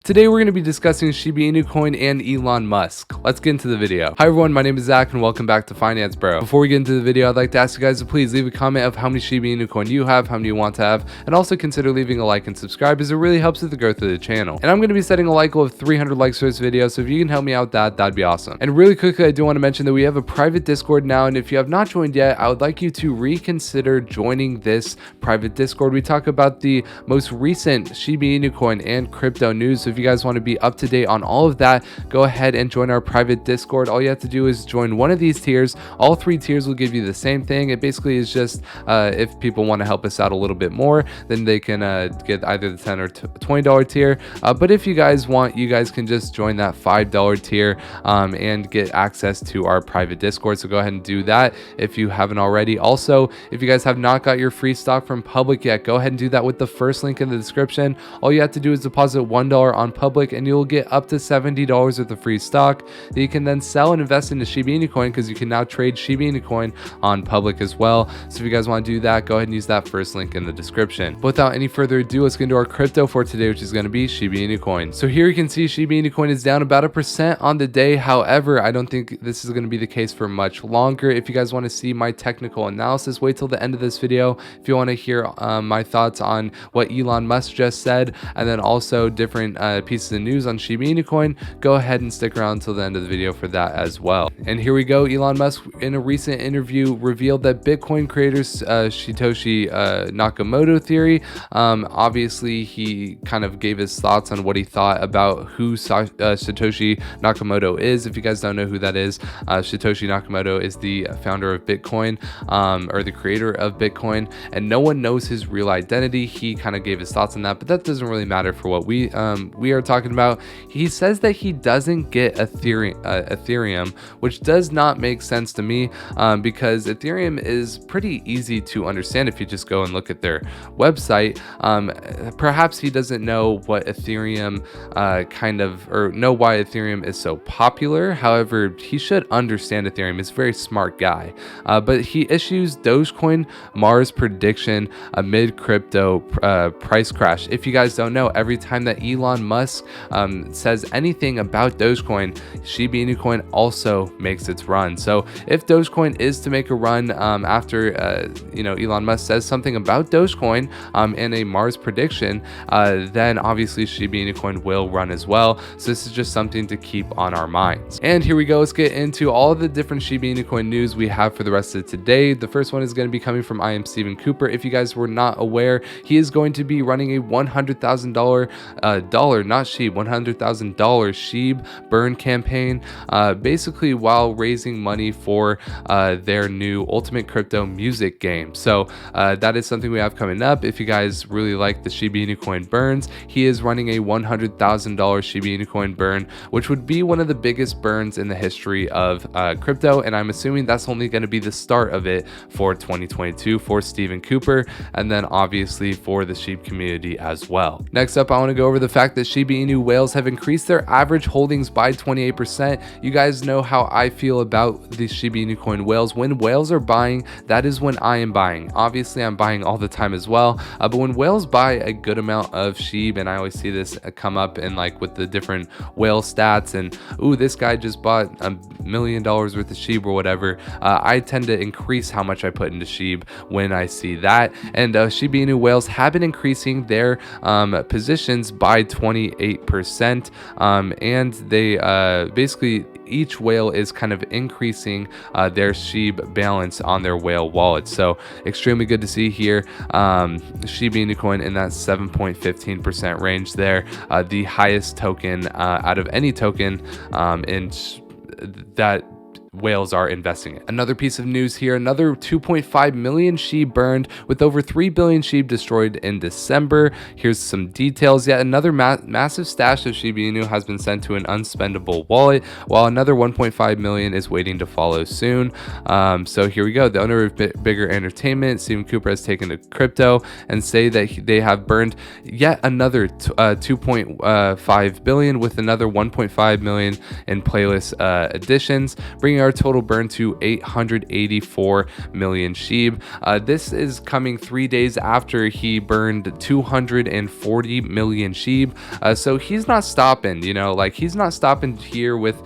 Today we're going to be discussing Shiba Inu Coin and Elon Musk. Let's get into the video. Hi everyone, my name is Zach and welcome back to Finance Bro. Before we get into the video, I'd like to ask you guys to please leave a comment of how many Shiba Inu Coin you have, how many you want to have, and also consider leaving a like and subscribe as it really helps with the growth of the channel. And I'm going to be setting a like goal of 300 likes for this video, so if you can help me out with that, that'd be awesome. And really quickly, I do want to mention that we have a private Discord now, and if you have not joined yet, I would like you to reconsider joining this private Discord. We talk about the most recent Shiba Inu Coin and crypto news, so if you guys want to be up to date on all of that, go ahead and join our private Discord. All you have to do is join one of these tiers. All three tiers will give you the same thing. It basically is just if people want to help us out a little bit more, then they can get either the $10 or $20 tier, but if you guys want, you guys can just join that $5 tier and get access to our private Discord. So go ahead and do that if you haven't already. Also, if you guys have not got your free stock from Public yet, go ahead and do that with the first link in the description. All you have to do is deposit $1 on Public and you'll get up to $70 worth of free stock that you can then sell and invest into Shiba Inu Coin, because you can now trade Shiba Inu Coin on Public as well. So if you guys want to do that, go ahead and use that first link in the description. But without any further ado, let's get into our crypto for today, which is going to be Shiba Inu Coin. So here you can see Shiba Inu Coin is down about 1% on the day. However, I don't think this is going to be the case for much longer. If you guys want to see my technical analysis, wait till the end of this video. If you want to hear my thoughts on what Elon Musk just said, and then also different pieces of news on Shiba Inu Coin, go ahead and stick around until the end of the video for that as well. And here we go. Elon Musk in a recent interview revealed that Bitcoin creators Satoshi Nakamoto theory. Obviously, he kind of gave his thoughts on what he thought about who Satoshi Nakamoto is. If you guys don't know who that is, Satoshi Nakamoto is the founder of Bitcoin, or the creator of Bitcoin, and no one knows his real identity. He kind of gave his thoughts on that, but that doesn't really matter for what we are talking about. He says that he doesn't get Ethereum, which does not make sense to me, because Ethereum is pretty easy to understand if you just go and look at their website. Perhaps he doesn't know what Ethereum know why Ethereum is so popular. However, he should understand Ethereum. He's a very smart guy, but he issues Dogecoin Mars prediction amid crypto price crash. If you guys don't know, every time that Elon Musk says anything about Dogecoin, Shiba Inu Coin also makes its run. So if Dogecoin is to make a run after Elon Musk says something about Dogecoin and a Mars prediction, then obviously Shiba Inu Coin will run as well. So this is just something to keep on our minds. And here we go. Let's get into all the different Shiba Inu Coin news we have for the rest of today. The first one is going to be coming from I am Stephen Cooper. If you guys were not aware, he is going to be running a $100,000 $100,000 Shib burn campaign, basically while raising money for their new Ultimate Crypto music game. So that is something we have coming up. If you guys really like the Shiba Inu Coin burns, he is running a $100,000 Shiba Inu Coin burn, which would be one of the biggest burns in the history of crypto, and I'm assuming that's only going to be the start of it for 2022 for Stephen Cooper, and then obviously for the Shib community as well. Next up, I want to go over the fact that Shiba Inu whales have increased their average holdings by 28%. You guys know how I feel about the Shiba Inu Coin whales. When whales are buying, that is when I am buying. Obviously, I'm buying all the time as well, but when whales buy a good amount of Shib, and I always see this come up in like with the different whale stats, and ooh, this guy just bought $1 million worth of Shib or whatever, I tend to increase how much I put into Shib when I see that. And Shiba Inu whales have been increasing their positions by 28%, and they basically each whale is kind of increasing their Shib balance on their whale wallet. So extremely good to see here. Shiba Inu Coin in that 7.15% range there, the highest token out of any token in that whales are investing in. Another piece of news here, another 2.5 million Shib burned with over 3 billion Shib destroyed in December. Here's some details. Yet another massive stash of Shiba Inu has been sent to an unspendable wallet, while another 1.5 million is waiting to follow soon. So here we go. The owner of Bigger Entertainment, Stephen Cooper, has taken to crypto and say that they have burned yet another 2.5 billion with another 1.5 million in playlist additions, bringing bringing our total burn to 884 million Shib. This is coming 3 days after he burned 240 million Shib. So he's not stopping, you know, like he's not stopping here with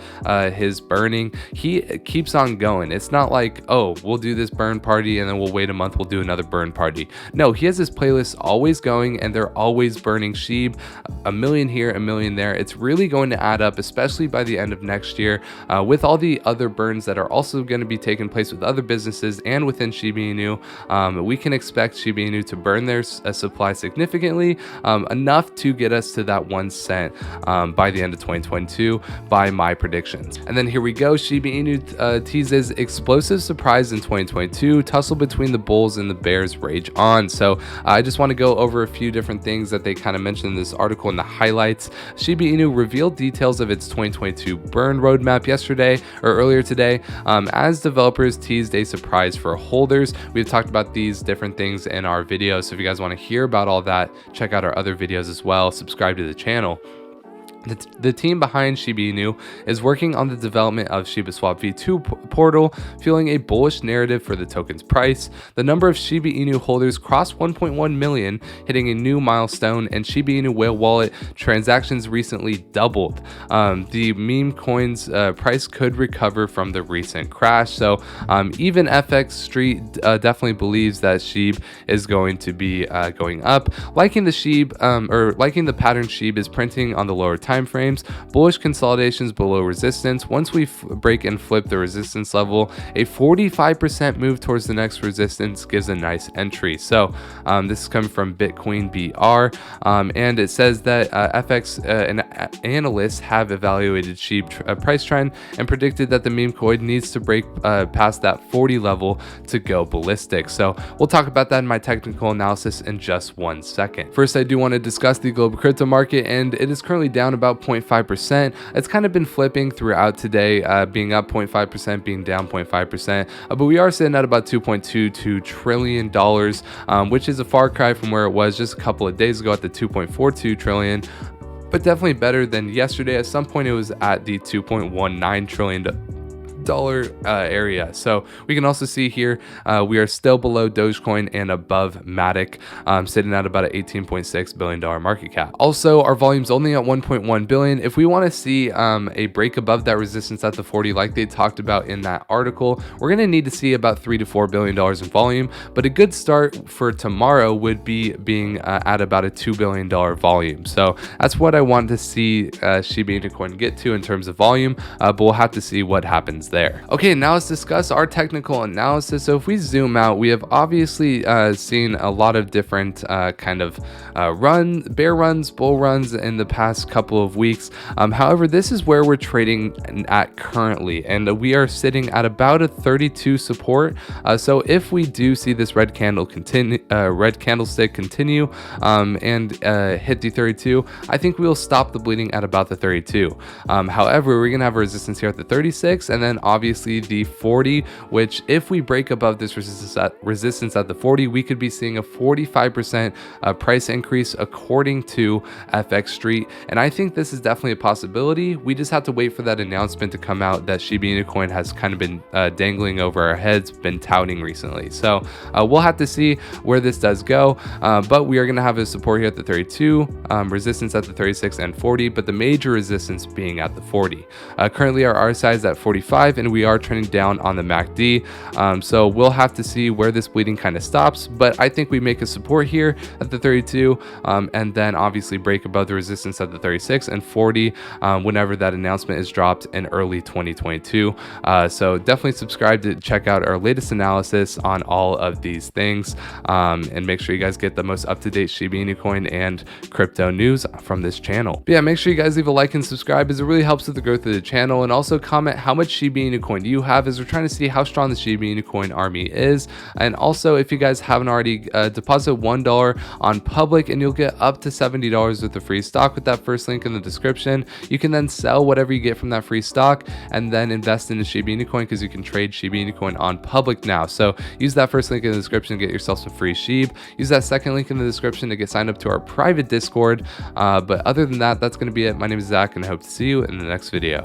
his burning. He keeps on going. It's not like, oh, we'll do this burn party and then we'll wait a month, we'll do another burn party. No, he has his playlist always going and they're always burning Shib, a million here, a million there. It's really going to add up, especially by the end of next year, with all the other burns that are also going to be taking place with other businesses and within Shiba Inu. We can expect Shiba Inu to burn their supply significantly, enough to get us to that 1 cent by the end of 2022 by my predictions. And then here we go. Shiba Inu teases explosive surprise in 2022. Tussle between the bulls and the bears rage on. So I just want to go over a few different things that they kind of mentioned in this article in the highlights. Shiba Inu revealed details of its 2022 burn roadmap yesterday or earlier today, as developers teased a surprise for holders. We've talked about these different things in our videos, so if you guys want to hear about all that, check out our other videos as well. Subscribe to the channel. The team behind Shiba Inu is working on the development of ShibaSwap v2 portal, fueling a bullish narrative for the token's price. The number of Shiba Inu holders crossed 1.1 million, hitting a new milestone, and Shiba Inu whale wallet transactions recently doubled. The meme coin's price could recover from the recent crash. So even FX Street definitely believes that Shib is going to be going up. Liking the Shib or liking the pattern Shib is printing on the lower time frames, bullish consolidations below resistance. Once we break and flip the resistance level, a 45% move towards the next resistance gives a nice entry. So this is coming from Bitcoin BR, and it says that FX analysts have evaluated Shib price trend and predicted that the meme coin needs to break past that 40 level to go ballistic. So we'll talk about that in my technical analysis in just 1 second. First, I do want to discuss the global crypto market, and it is currently down about 0.5%. It's kind of been flipping throughout today, being up 0.5%, being down 0.5%, but we are sitting at about $2.22 trillion, which is a far cry from where it was just a couple of days ago at the 2.42 trillion, but definitely better than yesterday. At some point it was at the $2.19 trillion area. So we can also see here we are still below Dogecoin and above Matic, sitting at about an $18.6 billion market cap. Also, our volume's only at 1.1 billion. If we want to see a break above that resistance at the 40 like they talked about in that article, we're going to need to see about $3 to $4 billion in volume, but a good start for tomorrow would be being at about a $2 billion volume. So that's what I want to see Shiba Inu Coin get to in terms of volume, but we'll have to see what happens there. Okay, now let's discuss our technical analysis. So if we zoom out, we have obviously seen a lot of different kind of bear runs, bull runs in the past couple of weeks. However, this is where we're trading at currently, and we are sitting at about a 32 support. So if we do see this red candlestick continue and hit the 32, I think we'll stop the bleeding at about the 32. However, we're gonna have a resistance here at the 36, and then obviously the 40, which if we break above this resistance at the 40, we could be seeing a 45% price increase according to FX Street. And I think this is definitely a possibility. We just have to wait for that announcement to come out that Shiba Inu Coin has kind of been dangling over our heads, been touting recently. So we'll have to see where this does go, but we are going to have a support here at the 32, resistance at the 36 and 40, but the major resistance being at the 40. Currently our RSI is at 45, and we are trending down on the MACD. So we'll have to see where this bleeding kind of stops, but I think we make a support here at the 32, and then obviously break above the resistance at the 36 and 40 whenever that announcement is dropped in early 2022. So definitely subscribe to check out our latest analysis on all of these things, and make sure you guys get the most up-to-date Shiba Inu Coin and crypto news from this channel. But yeah, make sure you guys leave a like and subscribe, as it really helps with the growth of the channel, and also comment how much Shiba Inu Coin do you have, as we're trying to see how strong the Shiba Inu Coin army is. And also, if you guys haven't already, deposit $1 on Public and you'll get up to $70 worth of free stock with that first link in the description. You can then sell whatever you get from that free stock and then invest into Shiba Inu Coin, because you can trade Shiba Inu Coin on Public now. So use that first link in the description to get yourself some free Shib. Use that second link in the description to get signed up to our private Discord. But other than that, that's going to be it. My name is Zach, and I hope to see you in the next video.